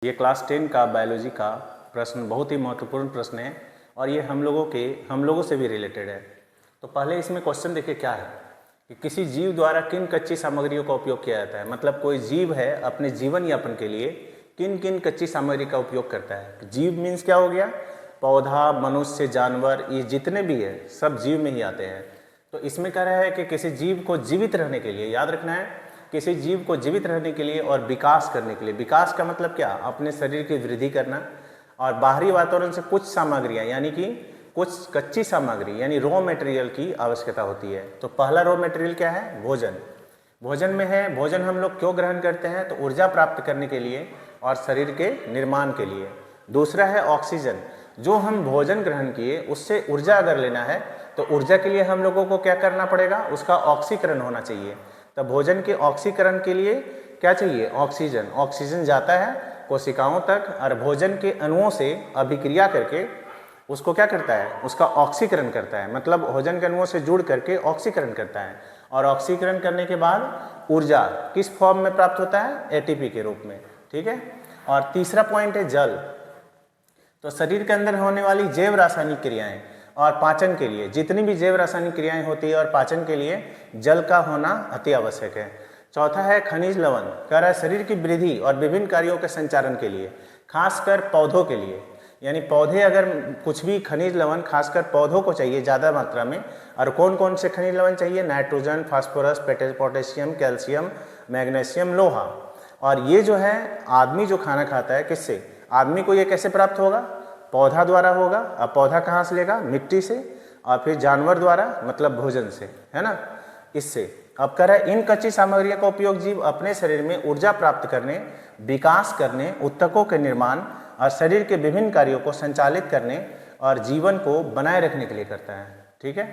ये क्लास 10 का बायोलॉजी का प्रश्न बहुत ही महत्वपूर्ण प्रश्न है और ये हम लोगों से भी रिलेटेड है। तो पहले इसमें क्वेश्चन देखिए क्या है कि किसी जीव द्वारा किन कच्ची सामग्रियों का उपयोग किया जाता है। मतलब कोई जीव है अपने जीवन यापन के लिए किन किन कच्ची सामग्री का उपयोग करता है। जीव मीन्स क्या हो गया, पौधा, मनुष्य, जानवर, ये जितने भी है सब जीव में ही आते हैं। तो इसमें कह रहा है कि किसी जीव को जीवित रहने के लिए, याद रखना है, किसी जीव को जीवित रहने के लिए और विकास करने के लिए, विकास का मतलब क्या, अपने शरीर की वृद्धि करना और बाहरी वातावरण से कुछ सामग्रियां यानी कि कुछ कच्ची सामग्री यानी रॉ मटेरियल की आवश्यकता होती है। तो पहला रॉ मटेरियल क्या है, भोजन। भोजन में है, भोजन हम लोग क्यों ग्रहण करते हैं, तो ऊर्जा प्राप्त करने के लिए और शरीर के निर्माण के लिए। दूसरा है ऑक्सीजन, जो हम भोजन ग्रहण किए उससे ऊर्जा अगर लेना है तो ऊर्जा के लिए हम लोगों को क्या करना पड़ेगा, उसका ऑक्सीकरण होना चाहिए। तो भोजन के ऑक्सीकरण के लिए क्या चाहिए, ऑक्सीजन। ऑक्सीजन जाता है कोशिकाओं तक और भोजन के अणुओं से अभिक्रिया करके उसको क्या करता है, उसका ऑक्सीकरण करता है। मतलब भोजन के अणुओं से जुड़ करके ऑक्सीकरण करता है और ऑक्सीकरण करने के बाद ऊर्जा किस फॉर्म में प्राप्त होता है, एटीपी के रूप में। ठीक है। और तीसरा पॉइंट है जल। तो शरीर के अंदर होने वाली जैव रासायनिक क्रियाएं और पाचन के लिए, जितनी भी जैव रासायनिक क्रियाएं होती है और पाचन के लिए जल का होना अति आवश्यक है। चौथा है खनिज लवण, कह रहा है शरीर की वृद्धि और विभिन्न कार्यों के संचालन के लिए, खासकर पौधों के लिए। यानी पौधे अगर कुछ भी खनिज लवण खासकर पौधों को चाहिए ज़्यादा मात्रा में। और कौन कौन से खनिज लवण चाहिए, nitrogen, phosphorus, potassium, calcium, magnesium, लोहा। और ये जो है आदमी जो खाना खाता है किससे, आदमी को ये कैसे प्राप्त होगा, पौधा द्वारा होगा। अब पौधा कहाँ से लेगा, मिट्टी से, और फिर जानवर द्वारा मतलब भोजन से, है ना, इससे। अब कह रहा है इन कच्ची सामग्रियों का उपयोग जीव अपने शरीर में ऊर्जा प्राप्त करने, विकास करने, ऊतकों के निर्माण और शरीर के विभिन्न कार्यों को संचालित करने और जीवन को बनाए रखने के लिए करता है। ठीक है।